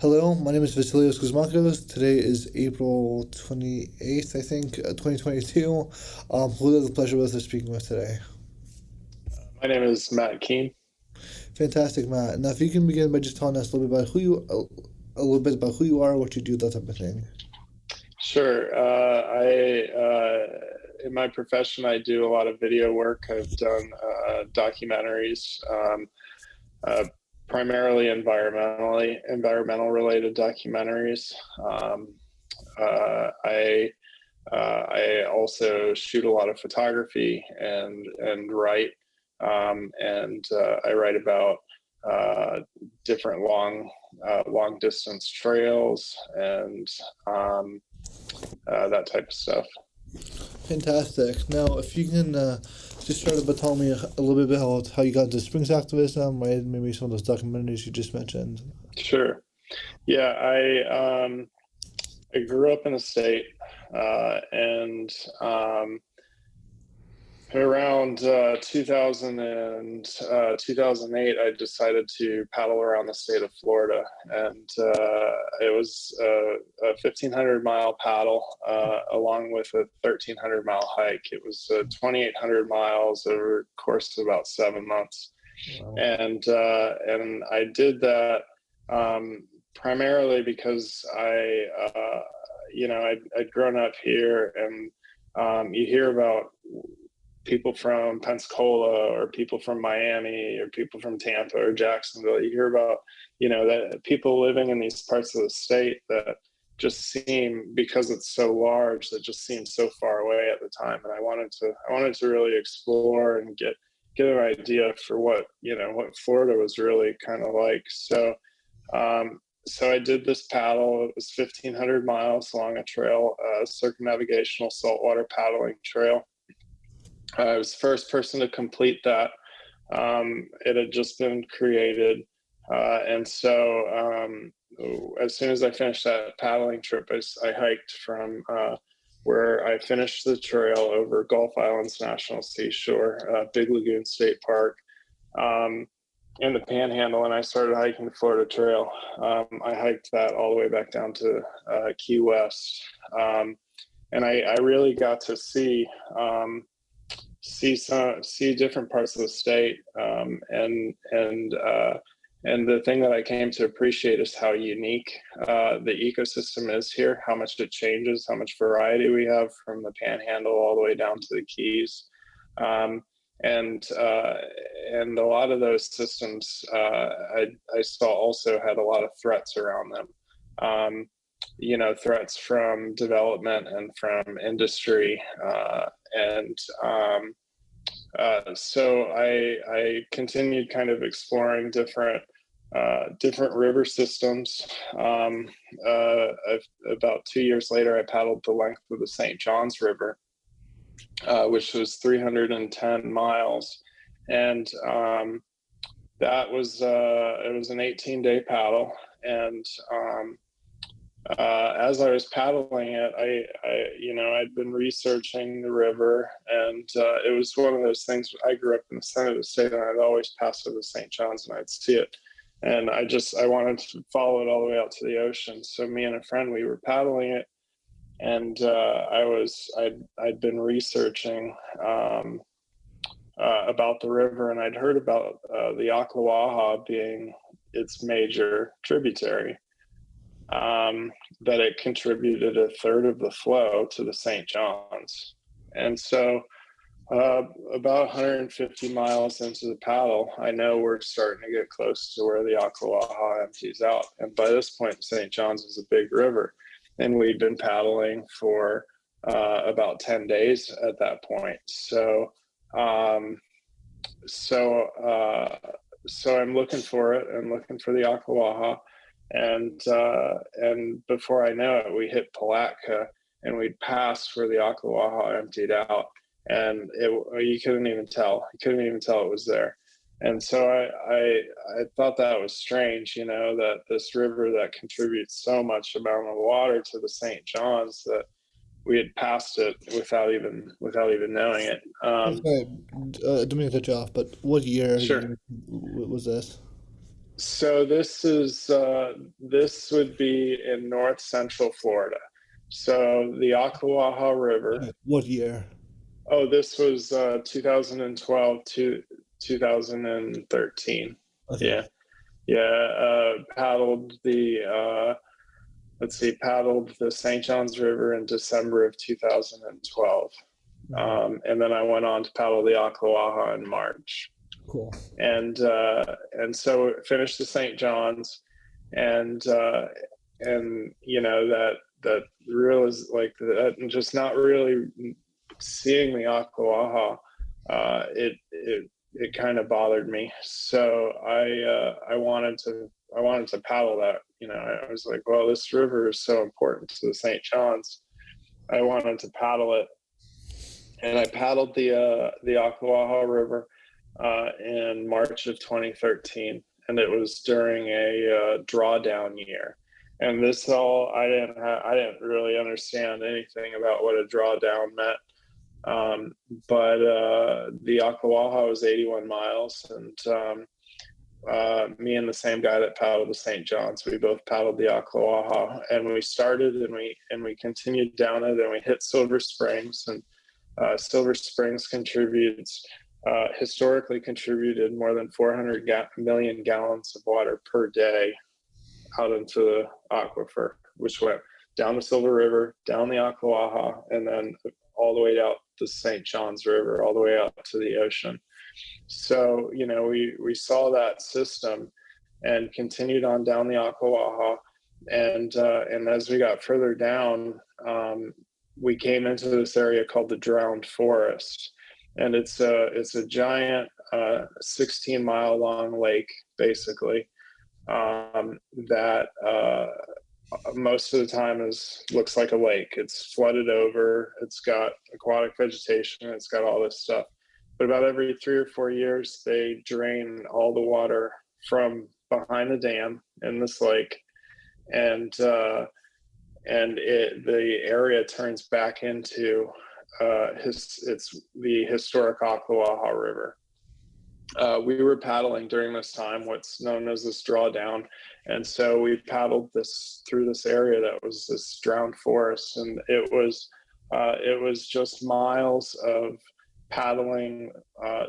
Hello, my name is Vasilios Kosmakos. Today is April 28th, I think, 2022. Who has the pleasure with us speaking with today? My name is Matt Keene. Fantastic, Matt. Now, if you can begin by just telling us a little bit about who you are, what you do, that type of thing. Sure. In my profession, I do a lot of video work. I've done documentaries, uh, primarily environmental related documentaries. I also shoot a lot of photography and write, and I write about uh, different long distance trails and that type of stuff. Fantastic. Now, if you can just start by telling me a little bit about how you got into Springs activism, right? Maybe some of those documentaries you just mentioned. Sure. Yeah, I grew up in the state, and around 2000 and 2008, I decided to paddle around the state of Florida, and it was a 1,500-mile paddle along with a 1,300-mile hike. It was 2,800 miles over a course of about 7 months, Wow. and I did that primarily because I'd grown up here, and you hear about people from Pensacola or people from Miami or people from Tampa or Jacksonville. You hear about, that people living in these parts of the state that just seem, because it's so large, that just seems so far away at the time. And I wanted to really explore and get an idea for what Florida was really kind of like. So I did this paddle. It was 1,500 miles along a trail, a circumnavigational saltwater paddling trail. I was the first person to complete that. It had just been created. And so as soon as I finished that paddling trip, I hiked from where I finished the trail over Gulf Islands National Seashore, Big Lagoon State Park, in the Panhandle, and I started hiking the Florida Trail. I hiked that all the way back down to Key West. And I really got to see different parts of the state, and the thing that I came to appreciate is how unique the ecosystem is here, how much it changes, how much variety we have from the Panhandle all the way down to the Keys, and a lot of those systems I saw also had a lot of threats around them. Threats from development and from industry, and so I continued kind of exploring different river systems. About 2 years later, I paddled the length of the St. Johns River, which was 310 miles, and it was an 18-day paddle. And as I was paddling it, I'd been researching the river, and it was one of those things. I grew up in the center of the state, and I'd always pass over the St. John's, and I'd see it, and I wanted to follow it all the way out to the ocean. So me and a friend, we were paddling it, and I'd been researching about the river, and I'd heard about the Akuah being its major tributary. That it contributed a third of the flow to the St. John's. And so about 150 miles into the paddle, I know we're starting to get close to where the Akuah empties out. And by this point, St. John's is a big river. And we'd been paddling for about 10 days at that point. So I'm looking for it. I'm looking for the Akuah. And before I know it, we hit Palatka, and we'd passed where the Akuah emptied out, and you couldn't even tell. You couldn't even tell it was there. And so I thought that was strange, that this river that contributes so much amount of water to the St. John's, that we had passed it without even knowing it. Okay, don't mean to cut you off, but what year Sure. was this? So this would be in north central Florida. So the Akuah River. What year? Oh, this was 2012 to 2013. Okay. Yeah, yeah. Paddled the paddled the St. Johns River in December of 2012, and then I went on to paddle the Akuah in March. Cool. And so finished the St. John's, and you know that real is like that, and just not really seeing the Akuah, it kind of bothered me. So I wanted to paddle that. You know, I was like, well, this river is so important to the St. John's. I wanted to paddle it, and I paddled the Akuah River in March of 2013, and it was during a drawdown year. And this all I didn't really understand anything about what a drawdown meant. But the Akuah was 81 miles, and me and the same guy that paddled the St. John's, we both paddled the Akuah, and we started and we continued down it, and we hit Silver Springs, and Silver Springs historically contributed more than 400 million gallons of water per day out into the aquifer, which went down the Silver River, down the Akuah, and then all the way out the St. Johns River, all the way out to the ocean. So, you know, we saw that system and continued on down the Akuah, and as we got further down, we came into this area called the Drowned Forest, and it's a giant 16-mile long lake, basically, that most of the time looks like a lake. It's flooded over, it's got aquatic vegetation, it's got all this stuff. But about every 3 or 4 years, they drain all the water from behind the dam in this lake, and the area turns back into it's the historic Akuah River. We were paddling during this time, what's known as this drawdown, and so we paddled through this area that was this drowned forest, and it was just miles of paddling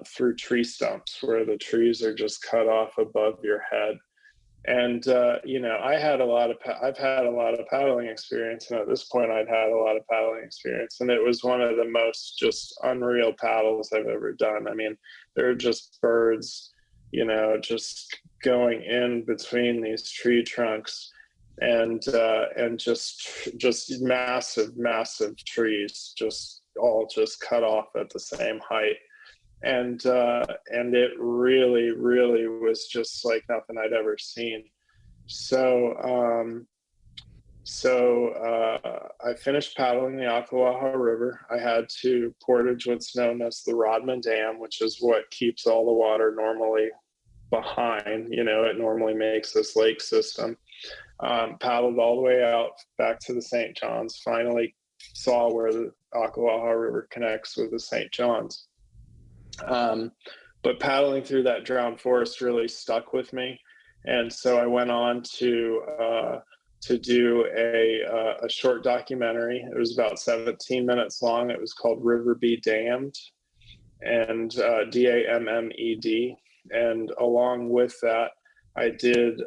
through tree stumps where the trees are just cut off above your head. And you know, I've had a lot of paddling experience, and at this point I'd had a lot of paddling experience, and it was one of the most just unreal paddles I've ever done. I mean, there are just birds, you know, just going in between these tree trunks, and just massive trees, just all just cut off at the same height. And it really was just like nothing I'd ever seen. So I finished paddling the Akuah River. I had to portage what's known as the Rodman Dam, which is what keeps all the water normally behind. You know, it normally makes this lake system. Paddled all the way out back to the St. John's. Finally saw where the Akuah River connects with the St. John's. But paddling through that drowned forest really stuck with me, and so I went on to do a short documentary. It was about 17 minutes long. It was called River Be Damned, and DAMMED. And along with that, I did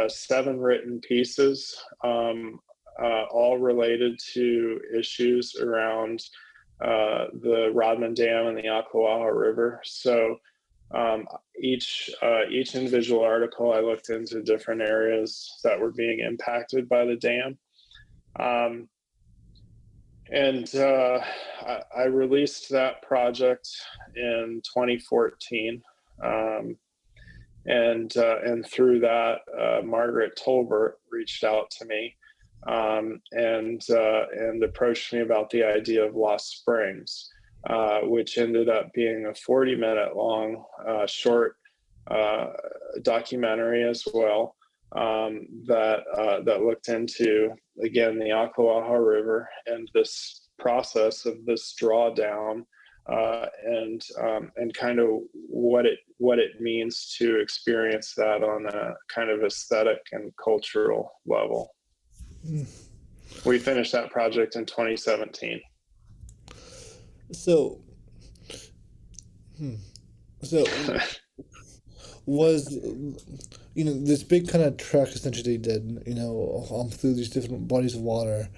7 written pieces, all related to issues around the Rodman Dam and the Akuah River. So each individual article, I looked into different areas that were being impacted by the dam. I released that project in 2014. And through that, Margaret Tolbert reached out to me and approached me about the idea of Lost Springs, which ended up being a 40-minute long short documentary as well, that looked into, again, the Akuah River and this process of this drawdown and kind of what it means to experience that on a kind of aesthetic and cultural level. We finished that project in 2017. So, so was this big kind of trek essentially did through these different bodies of water.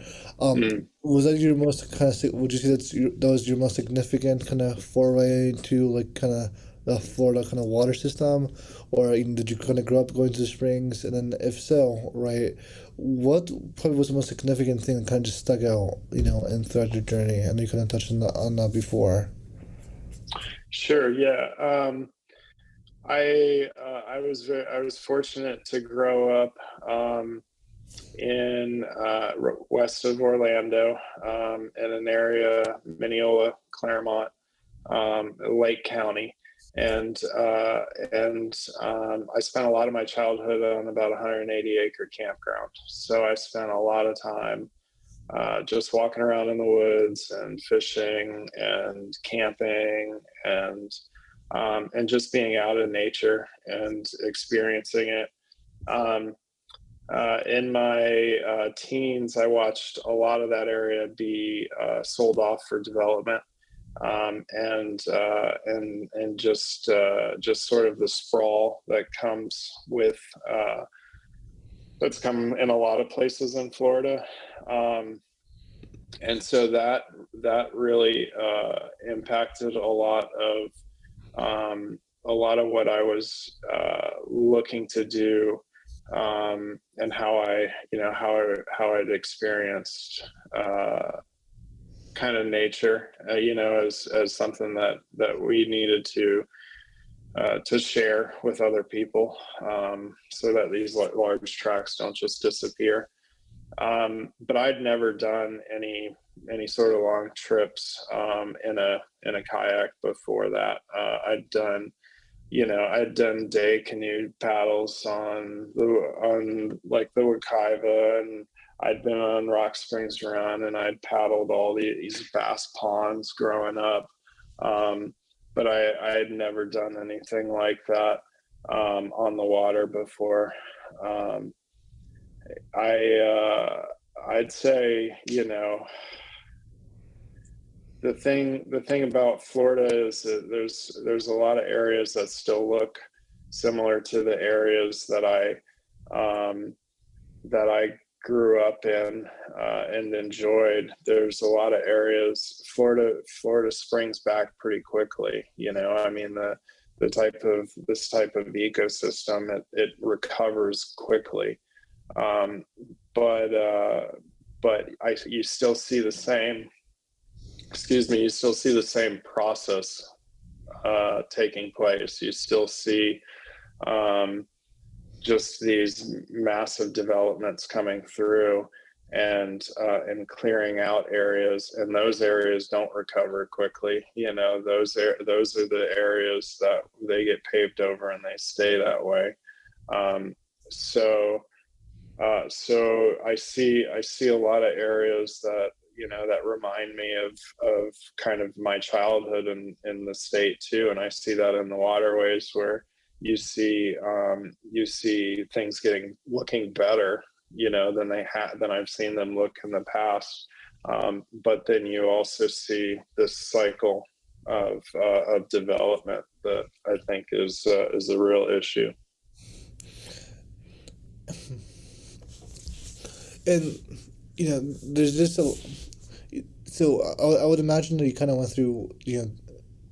Was that your most kind of would you say that was your most significant kind of foray into like kind of the Florida kind of water system, or did you kind of grow up going to the springs? And then if so, right, what probably was the most significant thing that kind of just stuck out, and throughout your journey? And you kind of touched on that before. Sure. Yeah. I was fortunate to grow up in west of Orlando, in an area, Mineola, Claremont, Lake County, and I spent a lot of my childhood on about 180-acre campground. So I spent a lot of time just walking around in the woods and fishing and camping and just being out in nature and experiencing it. In my teens, I watched a lot of that area be sold off for development, and just sort of the sprawl that comes with that's come in a lot of places in Florida. And so that really impacted a lot of what I was looking to do, and how I'd experienced kind of nature, as something that we needed to share with other people, so that these large tracts don't just disappear. But I'd never done any sort of long trips in a kayak before that. I'd done day canoe paddles on like the Wekiva, and I'd been on Rock Springs Run, and I'd paddled all these bass ponds growing up. But I had never done anything like that on the water before. I'd say, the thing about Florida is that there's a lot of areas that still look similar to the areas that I grew up in and enjoyed. There's a lot of areas. Florida springs back pretty quickly. I mean, this type of ecosystem, it recovers quickly. But you still see the same. You still see the same process taking place. You still see just these massive developments coming through and clearing out areas, and those areas don't recover quickly. Those are the areas that they get paved over and they stay that way. So I see a lot of areas that that remind me of kind of my childhood in the state too, and I see that in the waterways where you see things looking better than I've seen them look in the past, but then you also see this cycle of development that I think is a real issue. And there's just so I would imagine that you kind of went through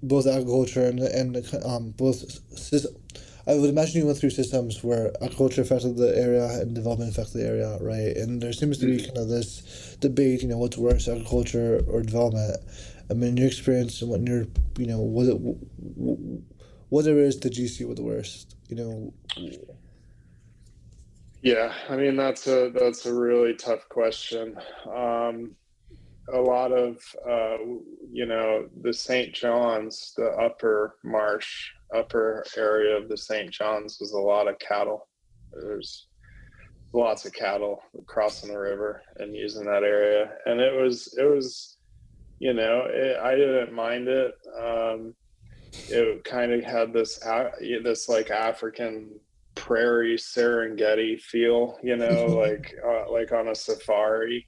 both agriculture and both I would imagine you went through systems where agriculture affected the area and development affected the area, right? And there seems to be kind of this debate, what's worse, agriculture or development. I mean, in your experience and what your what areas did you see were the worst? Yeah, I mean, that's a really tough question. A lot of the St. John's, the upper area of the St. John's was a lot of cattle. There's lots of cattle crossing the river and using that area, and it was I didn't mind it. It kind of had this like African prairie Serengeti feel, like on a safari.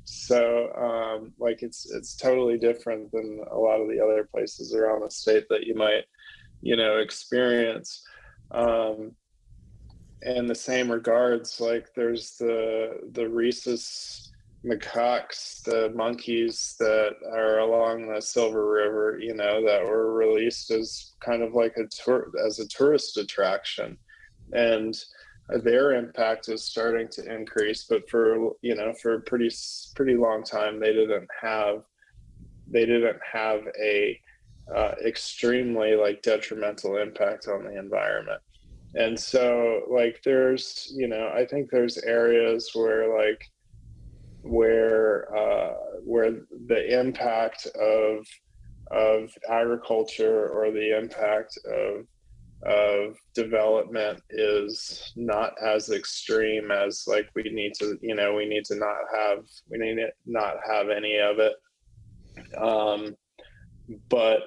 So like it's totally different than a lot of the other places around the state that you might, experience. In the same regards, like there's the rhesus macaques, the monkeys that are along the Silver River, that were released as kind of like as a tourist attraction, and their impact is starting to increase. But for a pretty long time, they didn't have a extremely like detrimental impact on the environment. And so like there's I think there's areas where the impact of agriculture or the impact of development is not as extreme as like we need to not have any of it. But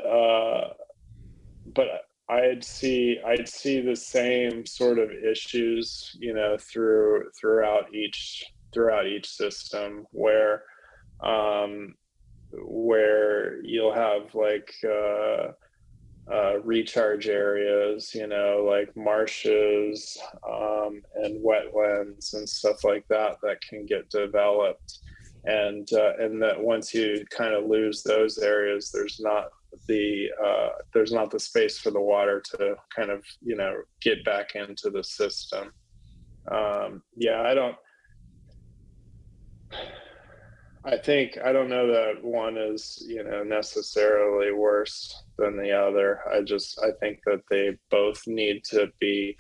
I'd see the same sort of issues, throughout each system, where you'll have like recharge areas, like marshes and wetlands and stuff like that can get developed, and that once you kind of lose those areas, there's not the space for the water to kind of get back into the system. I don't know that one is necessarily worse than the other. I think that they both need to be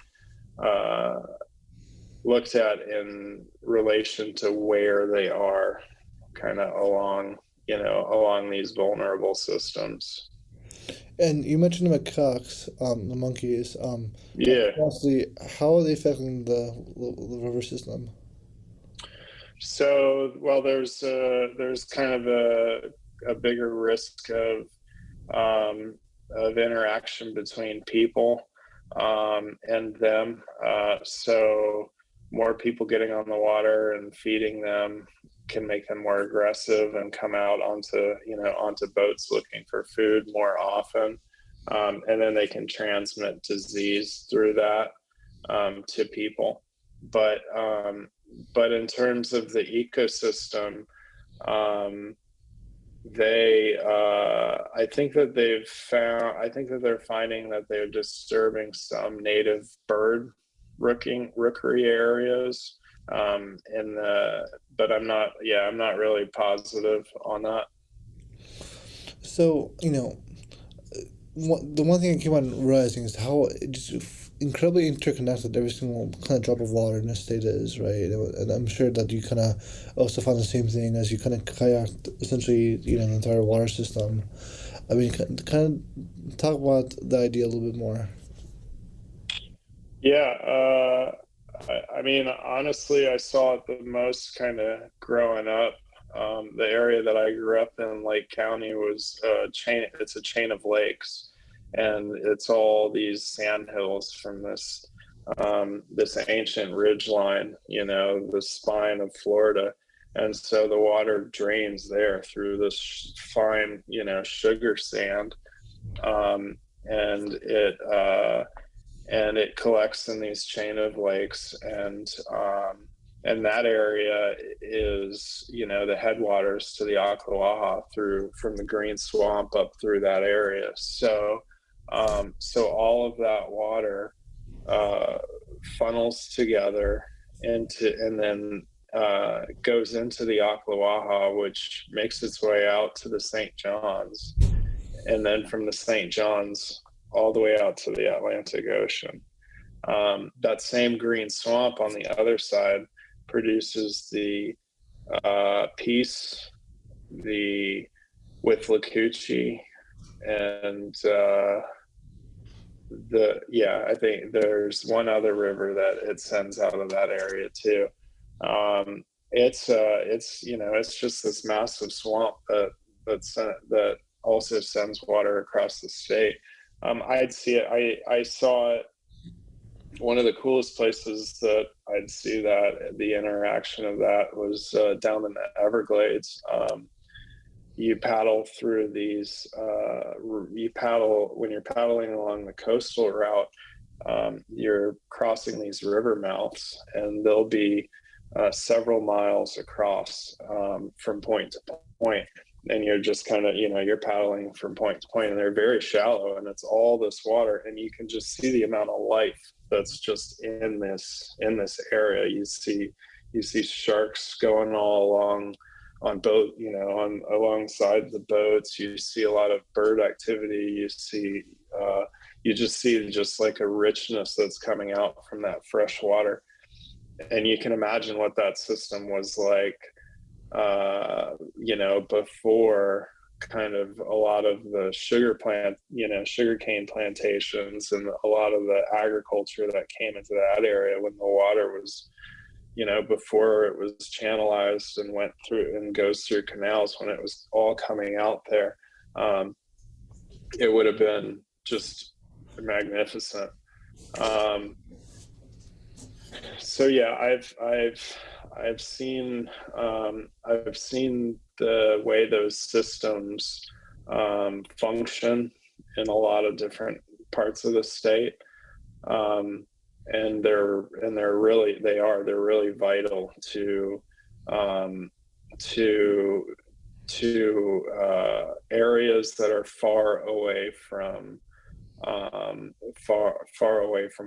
looked at in relation to where they are kind of along these vulnerable systems. And you mentioned the macaques, the monkeys. Yeah. Honestly, how are they affecting the river system? So, well, there's kind of a bigger risk of interaction between people and them. So more people getting on the water and feeding them can make them more aggressive and come out onto boats looking for food more often. And then they can transmit disease through that to people. But in terms of the ecosystem, I think that they're finding that they're disturbing some native bird rookery areas, but I'm not really positive on that. So, the one thing I keep on realizing is how just incredibly interconnected every single kind of drop of water in the state is, right? And I'm sure that you kind of also find the same thing as you kind of kayaked essentially, the entire water system. I mean, kind of talk about the idea a little bit more. Yeah, I mean, honestly, I saw it the most kind of growing up. The area that I grew up in, Lake County, was a chain. It's a chain of lakes, and it's all these sand hills from this ancient ridge line, the spine of Florida. And so the water drains there through this fine, sugar sand, and it collects in these chain of lakes, and that area is the headwaters to the Akuah from the Green Swamp up through that area. So all of that water funnels together and then goes into the Akuah, which makes its way out to the St. John's, and then from the St. John's all the way out to the Atlantic Ocean. That same Green Swamp on the other side produces the Peace, the Withlacoochee, and I think there's one other river that it sends out of that area too. it's it's just this massive swamp that also sends water across the state. I'd see it. I saw it. One of the coolest places that I'd see that the interaction of that was down in the Everglades. You paddle through these. When you're paddling along the coastal route. You're crossing these river mouths, and they'll be several miles across from point to point, and you're just kind of you're paddling from point to point, and they're very shallow, and it's all this water, and you can just see the amount of life that's just in this area. You see sharks going all along on boat, on alongside the boats. You see a lot of bird activity. You just see just like a richness that's coming out from that fresh water. And you can imagine what that system was like, before kind of a lot of the sugarcane plantations and a lot of the agriculture that came into that area when the water was, before it was channelized and went through and goes through canals, when it was all coming out there. It would have been just magnificent. So yeah, I've seen the way those systems function in a lot of different parts of the state, and they're really vital to areas that are far away from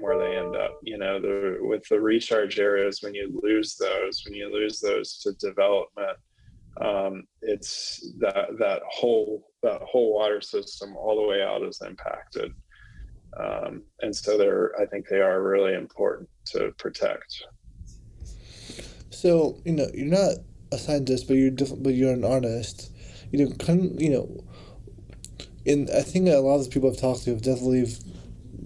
where they end up. With the recharge areas, when you lose those to development, it's that whole water system all the way out is impacted, and so I think they are really important to protect. So you're not a scientist, but you're an artist. And I think a lot of the people I've talked to have definitely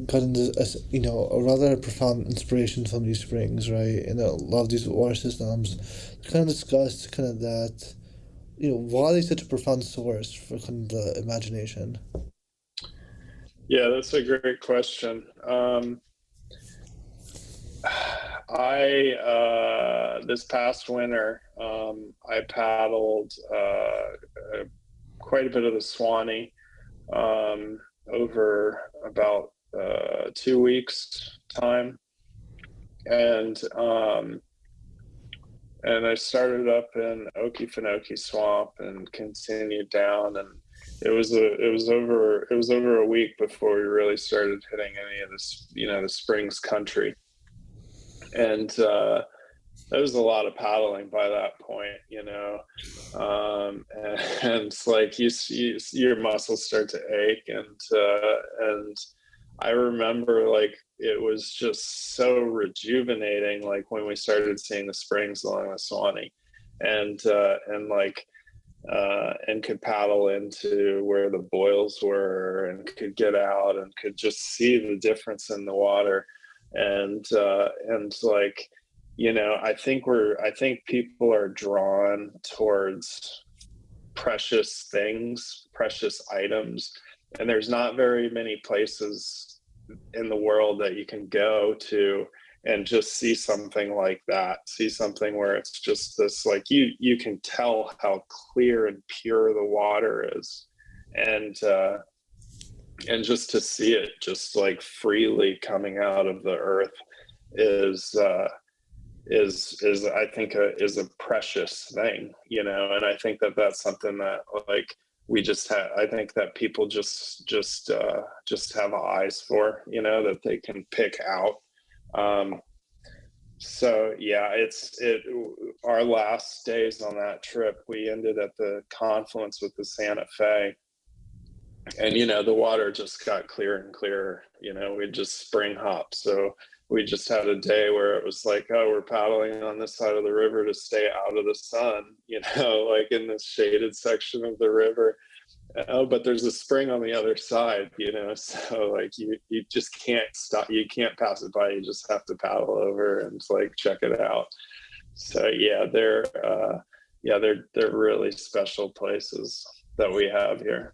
gotten a rather profound inspiration from these springs, right? And a lot of these water systems kind of discussed kind of that, why are they such a profound source for kind of the imagination? Yeah, that's a great question. I this past winter, I paddled quite a bit of the Swanee over about 2 weeks time, and I started up in Okefenokee Swamp and continued down, and it was over a week before we really started hitting any of this, the Springs country, and there was a lot of paddling by that point, and it's like your muscles start to ache, and I remember like it was just so rejuvenating, like when we started seeing the springs along the Swanee, and could paddle into where the boils were, and could get out and could just see the difference in the water, and like, I think people are drawn towards precious things, precious items, and there's not very many places in the world that you can go to and just see something like that, see something where it's just this, like, you can tell how clear and pure the water is, and just to see it just like freely coming out of the earth is I think is a precious thing, and I think that that's something that, like, we just have, I think that people just have eyes for, that they can pick out. So yeah, our last days on that trip, we ended at the confluence with the Santa Fe, and the water just got clearer and clearer. We just spring hop, so we just had a day where it was like, oh, we're paddling on this side of the river to stay out of the sun, like in this shaded section of the river. Oh, but there's a spring on the other side, so like you just can't stop, you can't pass it by, you just have to paddle over and like check it out. So they're really special places that we have here.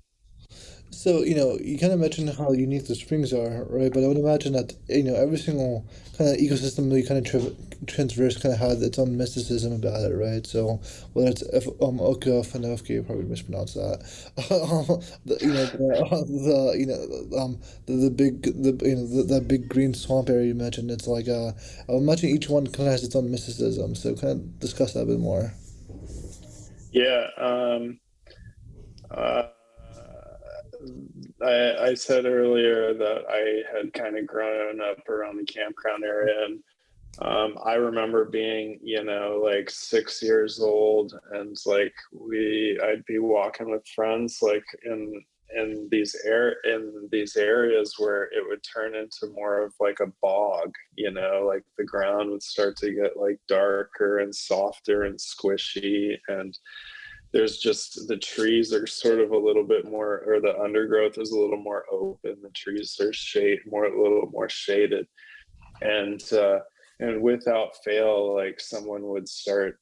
So, you kind of mentioned how unique the springs are, right? But I would imagine that, every single kind of ecosystem we kind of transverse kind of has its own mysticism about it, right? So, whether it's Oka, FNOH, you probably mispronounced that. The big, that big green swamp area you mentioned, it's like, I would imagine each one kind of has its own mysticism. So, kind of discuss that a bit more. Yeah. Uh, I said earlier that I had kind of grown up around the campground area, and I remember being, like 6 years old, and like I'd be walking with friends, like in these areas where it would turn into more of like a bog, like the ground would start to get like darker and softer and squishy, and there's just the trees are sort of a little bit more, or the undergrowth is a little more open. The trees are a little more shaded, and without fail, like someone would start,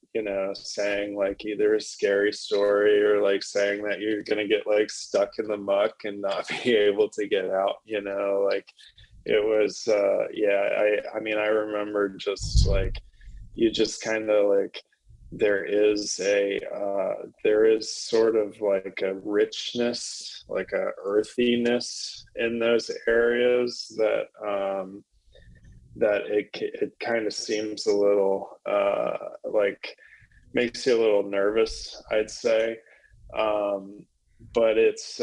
saying like either a scary story or like saying that you're gonna get like stuck in the muck and not be able to get out. Like it was, yeah. I mean, I remember just like you just kind of like there is sort of like a richness, like a earthiness in those areas that it kind of seems a little like makes you a little nervous, I'd say. But it's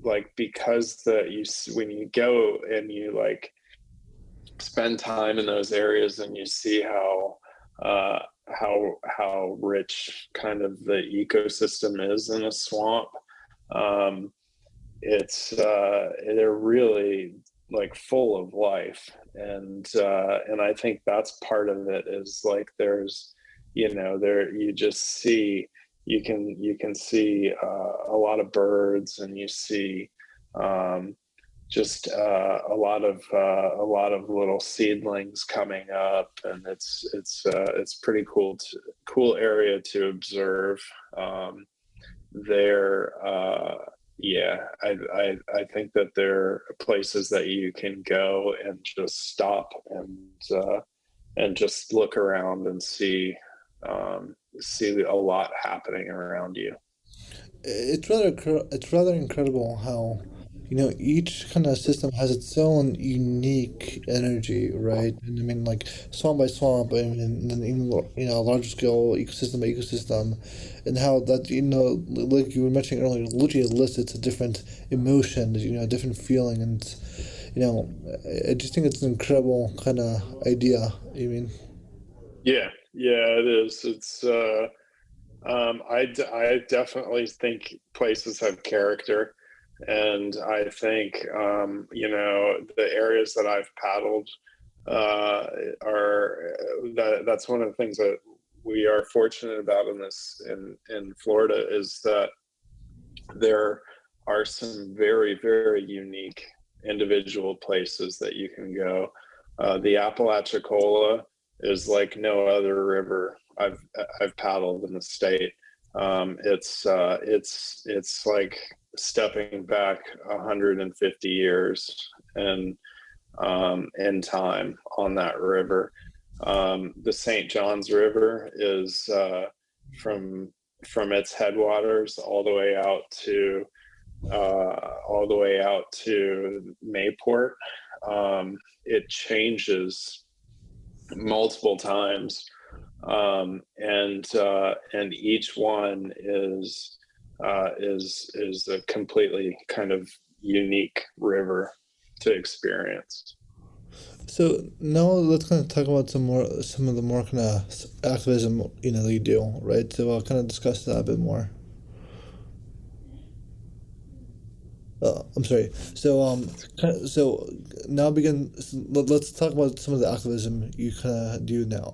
like because when you go and you like spend time in those areas and you see uh, how rich kind of the ecosystem is in a swamp. Um, they're really like full of life, and I think that's part of it is like there's there you just see you can see a lot of birds, and you see um, just a lot of little seedlings coming up, and it's pretty cool area to observe. There Yeah, I think that there are places that you can go and just stop and just look around and see a lot happening around you. It's rather incredible how each kind of system has its own unique energy, right? And I mean, like swamp by swamp, I mean, and then even larger scale ecosystem by ecosystem, and how that like you were mentioning earlier, literally elicits a different emotion, a different feeling, and I just think it's an incredible kind of idea. I mean. Yeah, it is. I definitely think places have character, and I think the areas that I've paddled uh, are that's one of the things that we are fortunate about in Florida is that there are some very very unique individual places that you can go. The Apalachicola is like no other river I've paddled in the state. It's like stepping back 150 years and in time on that river. The St. Johns River is from from its headwaters all the way out to Mayport. It changes multiple times, and each one is a completely kind of unique river to experience. So now let's kind of talk about some of the more kind of activism, that you do, right? So I'll kind of discuss that a bit more. I'm sorry. So so now let's talk about some of the activism you kind of do now.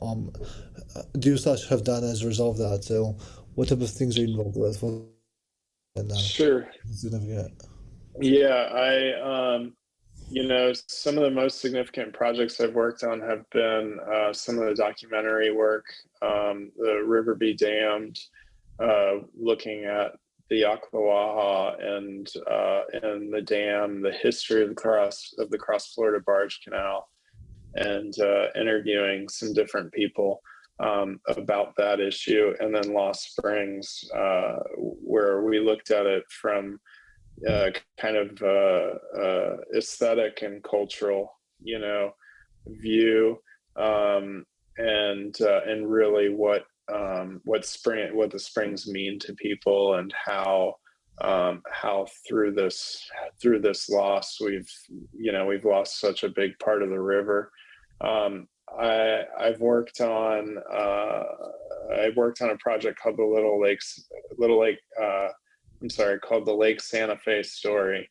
Do slash have done as a result of that. So what type of things are you involved with? And Sure. significant. Yeah, Some of the most significant projects I've worked on have been some of the documentary work, the River Be Damned, looking at the Akuah and the dam, the history of the Cross Florida Barge Canal, and interviewing some different people about that issue, and then Lost Springs, where we looked at it from kind of aesthetic and cultural, view, and really what the springs mean to people, and how through this loss we've lost such a big part of the river. I've worked on a project called called the Lake Santa Fe Story,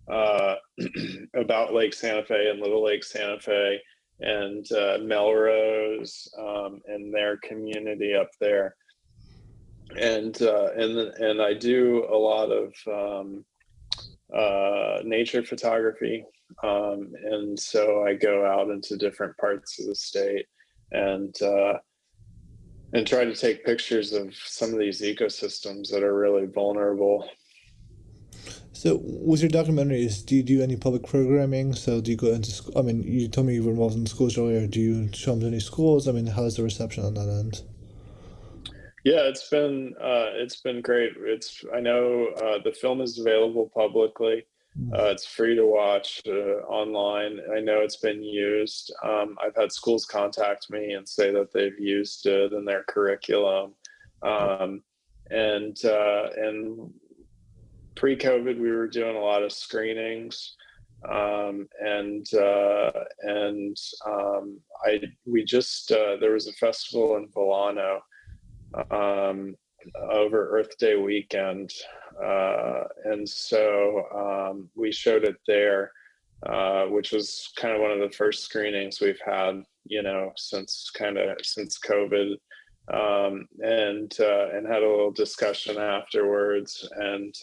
about Lake Santa Fe and Little Lake Santa Fe, and Melrose, and their community up there. And I do a lot of nature photography, and so I go out into different parts of the state and try to take pictures of some of these ecosystems that are really vulnerable. So, with your documentaries, do you do any public programming? So, do you go into school? I mean, you told me you were involved in schools earlier. Do you show them to any schools? I mean, how's the reception on that end? Yeah, it's been great. I know the film is available publicly. It's free to watch online. I know it's been used. I've had schools contact me and say that they've used it in their curriculum. And pre-COVID, we were doing a lot of screenings, we just there was a festival in Volano over Earth Day weekend, and so we showed it there, which was kind of one of the first screenings we've had, since COVID, and had a little discussion afterwards, and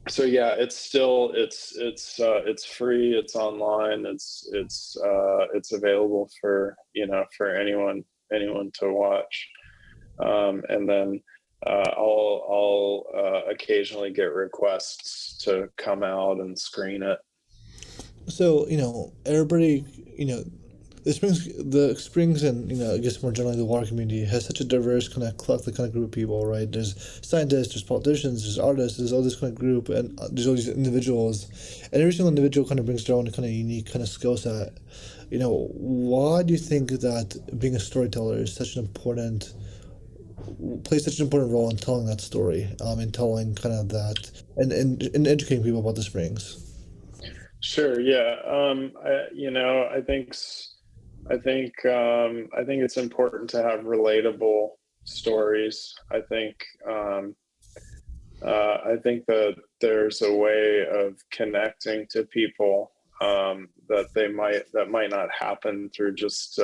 so yeah, it's free, it's online, it's available for anyone to watch. And then I'll occasionally get requests to come out and screen it. So, everybody, the springs and, I guess more generally the water community has such a diverse kind of collective kind of group of people, right? There's scientists, there's politicians, there's artists, there's all this kind of group, and there's all these individuals, and every single individual kind of brings their own kind of unique kind of skill set. Why do you think that being a storyteller is such an important plays such an important role in telling that story, and telling kind of that, and educating people about the springs? Sure. Yeah. I think it's important to have relatable stories. I think that there's a way of connecting to people, that might not happen through just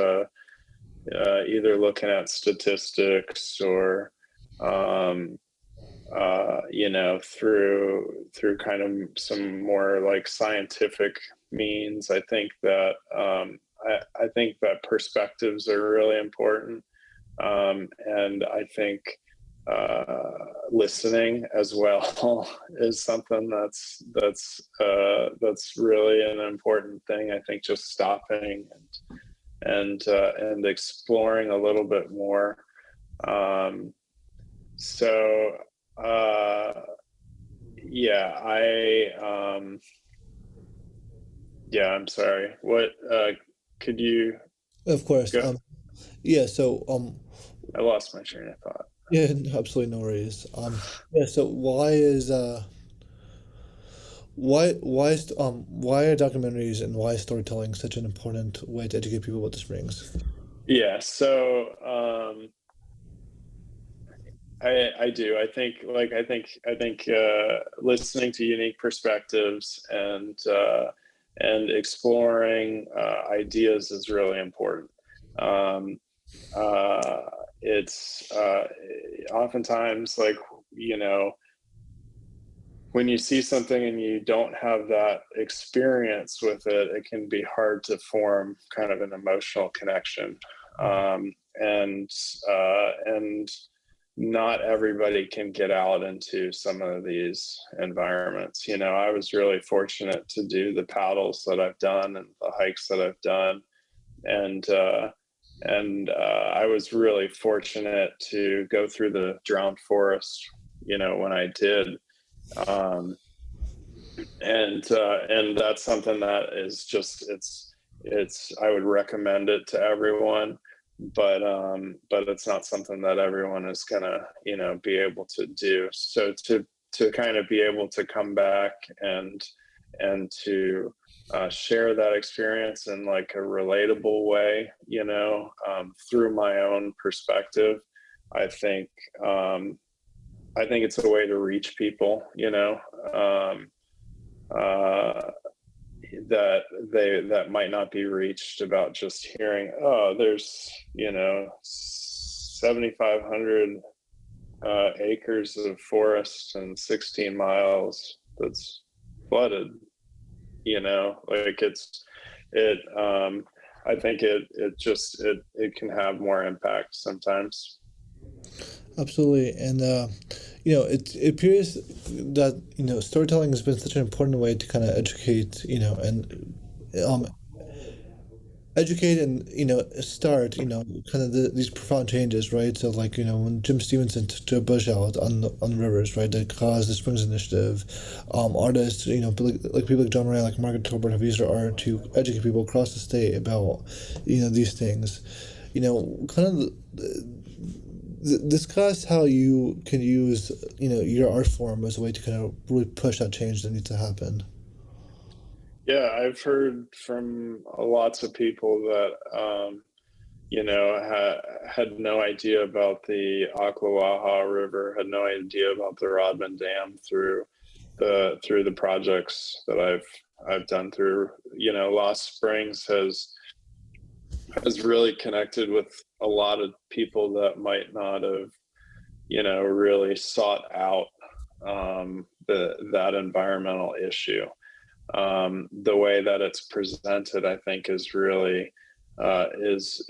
either looking at statistics or through kind of some more like scientific means. I think that perspectives are really important, and I think listening as well is something that's really an important thing. I think just stopping and exploring a little bit more. So yeah, I'm sorry. What could you Of course. go? Yeah. So, I lost my train of thought. yeah, absolutely no worries. Yeah. So, why are documentaries and why is storytelling such an important way to educate people about the springs? Yeah, so I do. I think listening to unique perspectives and exploring ideas is really important. Um, it's oftentimes, like, when you see something and you don't have that experience with it, it can be hard to form kind of an emotional connection. And not everybody can get out into some of these environments. You know, I was really fortunate to do the paddles that I've done and the hikes that I've done. And I was really fortunate to go through the drowned forest, you know, when I did. And that's something that is just, it's, I would recommend it to everyone, but it's not something that everyone is gonna, you know, be able to do. So to kind of be able to come back and to share that experience in like a relatable way, you know, through my own perspective, I think it's a way to reach people, you know, that might not be reached about just hearing, oh, there's, you know, 7,500 acres of forest and 16 miles that's flooded. You know, like I think it can have more impact sometimes. Absolutely, and you know, it appears that, you know, storytelling has been such an important way to kind of educate, you know, and um, educate and, you know, start, you know, kind of these profound changes, right? So like, you know, when Jim Stevenson took a bush out on rivers, right, that caused the Springs Initiative, artists, you know, like people like John Moran, like Margaret Tolbert have used their art to educate people across the state about, you know, these things, you know, kind of discuss how you can use, you know, your art form as a way to kind of really push that change that needs to happen. Yeah, I've heard from lots of people that you know, had no idea about the Akuah River, had no idea about the Rodman Dam through the projects that I've done through, you know, Lost Springs has really connected with a lot of people that might not have, you know, really sought out that environmental issue. The way that it's presented, I think, is really is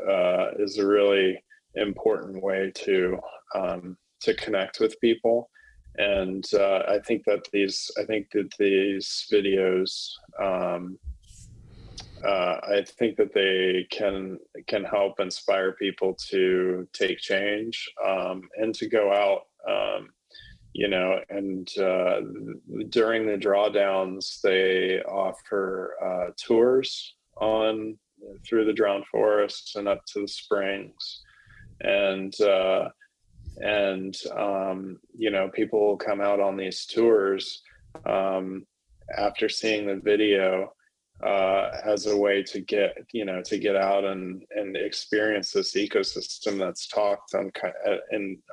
a really important way to connect with people. And I think that these videos, I think that they can help inspire people to take change, and to go out, you know, and during the drawdowns, they offer tours on through the drowned forests and up to the springs, and you know, people will come out on these tours after seeing the video, as a way to get, you know, to get out and experience this ecosystem that's talked on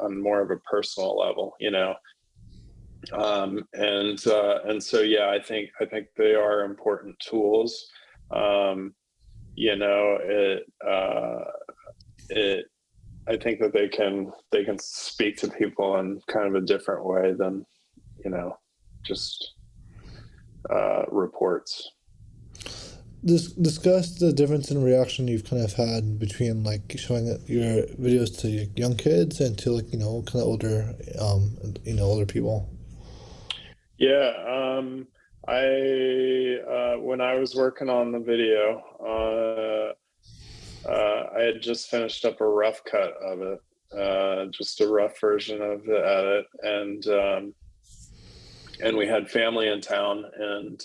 on more of a personal level, you know. And so yeah, I think they are important tools. You know, I think that they can speak to people in kind of a different way than, you know, just reports. Discuss the difference in reaction you've kind of had between like showing your videos to young kids and to, like, you know, kind of older, you know, older people. Yeah, I when I was working on the video, I had just finished up a rough cut of it, just a rough version of the edit, and we had family in town, and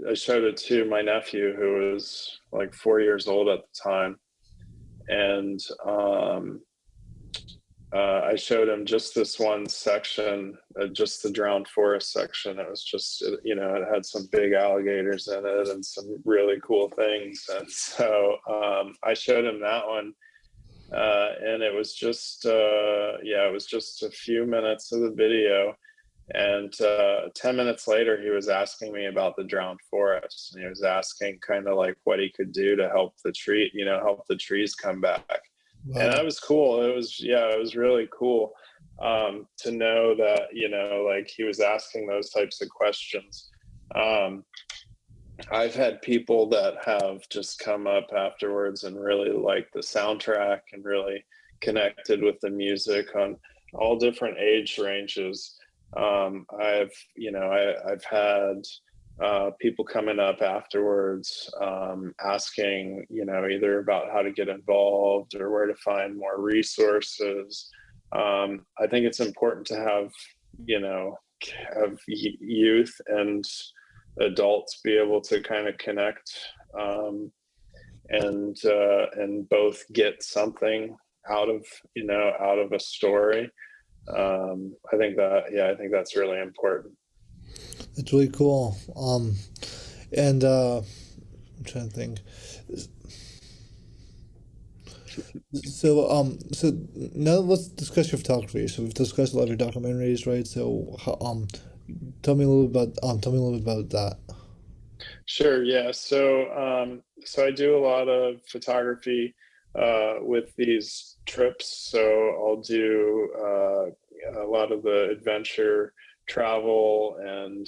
I showed it to my nephew, who was like 4 years old at the time, and I showed him just this one section, just the drowned forest section. It was just, you know, it had some big alligators in it and some really cool things. And so I showed him that one. And it was just, yeah, it was just a few minutes of the video. And 10 minutes later, he was asking me about the drowned forest. And he was asking kind of like what he could do to help the tree, you know, help the trees come back. And Wow. that was cool. It was, yeah, it was really cool. to know that, like he was asking those types of questions. I've had people that have just come up afterwards and really liked the soundtrack and really connected with the music on all different age ranges. I've had people coming up afterwards, asking, either about how to get involved or where to find more resources. I think it's important to have youth and adults be able to kind of connect, and both get something out of a story. I think that's really important. It's really cool. And I'm trying to think. So now let's discuss your photography. So we've discussed a lot of your documentaries, right? So, tell me a little bit about that. Sure. Yeah. So I do a lot of photography with these trips. So I'll do a lot of the adventure travel and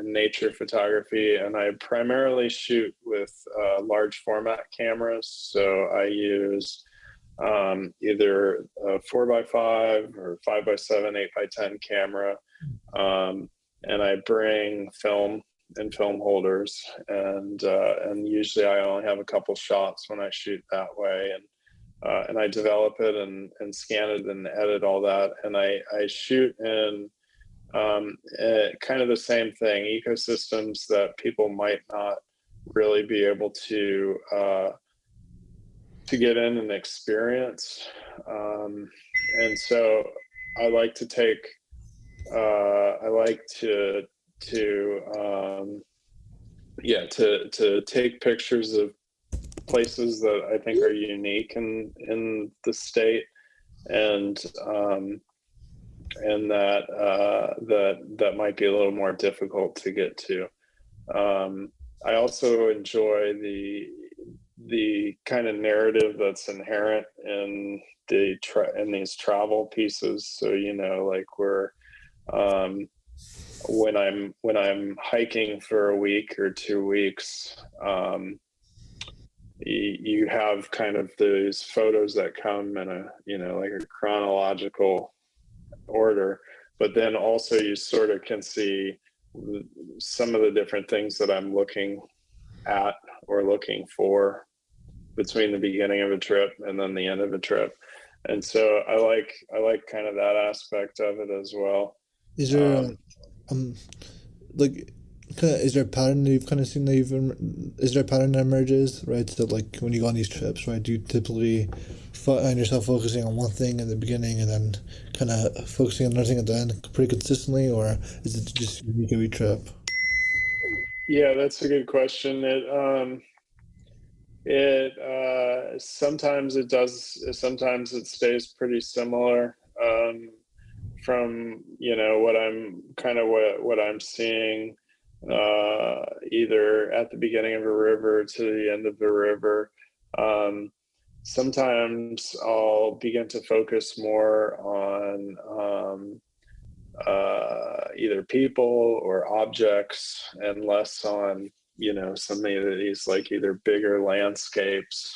nature photography, and I primarily shoot with large format cameras. So I use either a 4x5 or 5x7, 8x10 camera, and I bring film and film holders, and usually I only have a couple shots when I shoot that way, and I develop it and scan it and edit all that, and I shoot in kind of the same thing, ecosystems that people might not really be able to get in and experience, and so I like to take to take pictures of places that I think are unique in the state, and that might be a little more difficult to get to. I also enjoy the kind of narrative that's inherent in these travel pieces. So like when I'm hiking for a week or 2 weeks, you have kind of these photos that come in like a chronological order, but then also you sort of can see some of the different things that I'm looking at or looking for between the beginning of a trip and then the end of a trip. And so I like kind of that aspect of it as well. Is there um like is there a pattern that you've kind of seen that is there a pattern that emerges, right? So like when you go on these trips, right, do you typically find yourself focusing on one thing in the beginning and then kind of focusing on another thing at the end pretty consistently, or is it just unique every trip? Yeah, that's a good question. Sometimes it does, sometimes it stays pretty similar, from what I'm seeing, either at the beginning of a river to the end of the river. Sometimes I'll begin to focus more on either people or objects, and less on some of these like either bigger landscapes.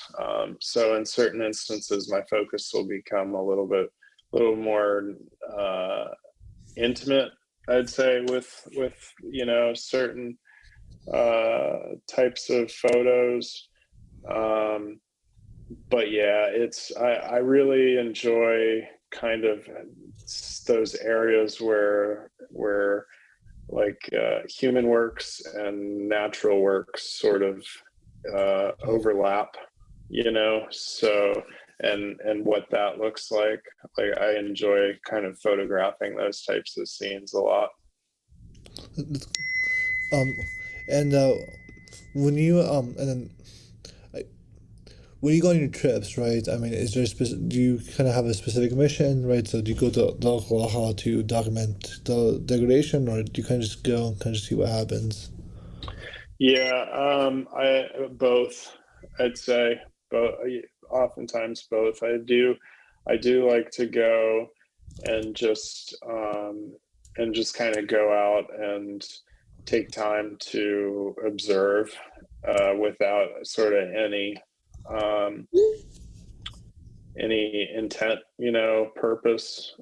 So in certain instances, my focus will become a little more intimate, I'd say, with certain types of photos. But yeah, I really enjoy kind of those areas where like human works and natural works sort of overlap, so and what that looks like I enjoy kind of photographing those types of scenes a lot. Um, and when you and then I, when you go on your trips, right? I mean, is there do you kind of have a specific mission, right? So do you go to the Akuah to document the degradation, or do you kind of just go and kind of see what happens? Yeah, I both, I'd say both. Oftentimes both. I do like to go and just kind of go out and take time to observe without sort of any intent, purpose,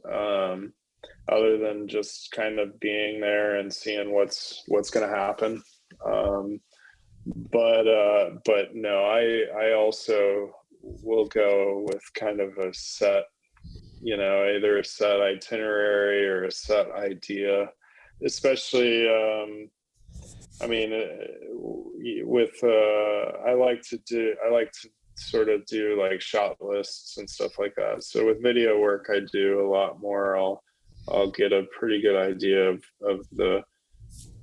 other than just kind of being there and seeing what's going to happen. But no, I also will go with kind of a set, either a set itinerary or a set idea, especially, I mean, I like to sort of do like shot lists and stuff like that. So with video work, I do a lot more. I'll get a pretty good idea of the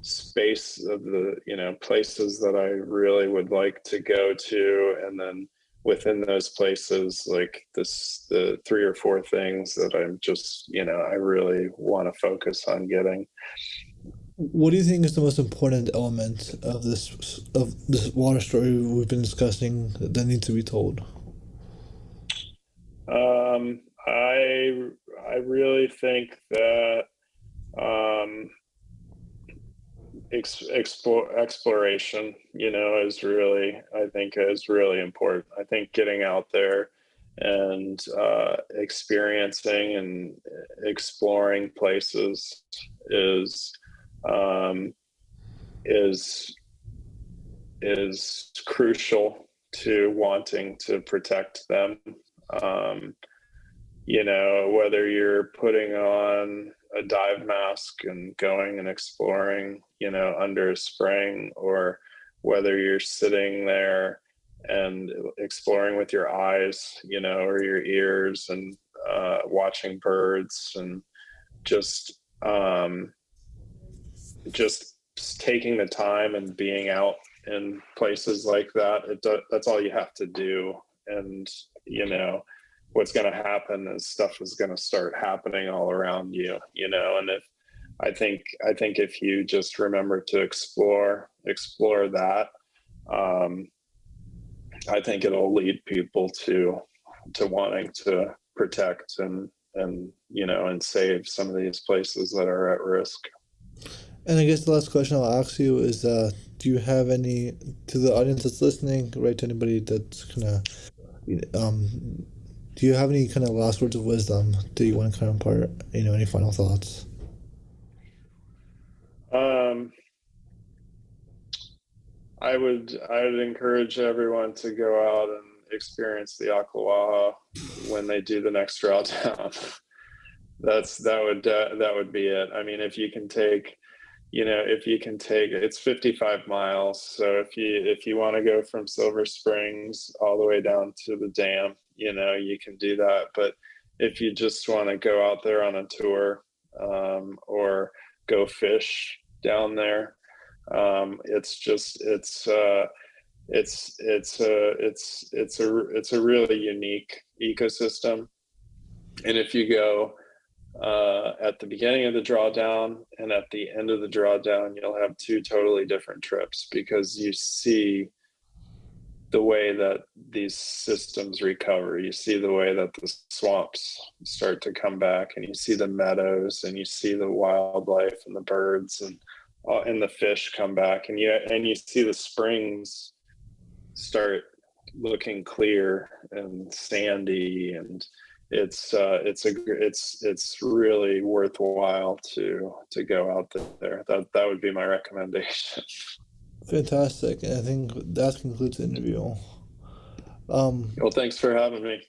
space of the places that I really would like to go to, and then within those places, like the 3 or 4 things that I'm just I really want to focus on getting. What do you think is the most important element of this water story we've been discussing that needs to be told? I really think that exploration, is really important. I think getting out there and experiencing and exploring places is crucial to wanting to protect them. Whether you're putting on a dive mask and going and exploring, under a spring, or whether you're sitting there and exploring with your eyes, or your ears, and watching birds, and just taking the time and being out in places like that. That's all you have to do. And, what's going to happen is stuff is going to start happening all around you, and I think if you just remember to explore that, I think it'll lead people to wanting to protect and save some of these places that are at risk. And I guess the last question I'll ask you is, do you have any, to the audience that's listening, right, to anybody that's do you have any kind of last words of wisdom that you want to kind of impart? Any final thoughts? I would encourage everyone to go out and experience the Akuah when they do the next drawdown. That would be it. I mean, if you can take, it's 55 miles. So if you want to go from Silver Springs all the way down to the dam, you can do that. But if you just want to go out there on a tour, or go fish down there, it's a really unique ecosystem. And if you go at the beginning of the drawdown and at the end of the drawdown, you'll have 2 totally different trips, because you see the way that these systems recover. You see the way that the swamps start to come back, and you see the meadows, and you see the wildlife and the birds, and the fish come back, and you see the springs start looking clear and sandy, and it's really worthwhile to go out there. That would be my recommendation. Fantastic. And I think that concludes the interview. Well, thanks for having me.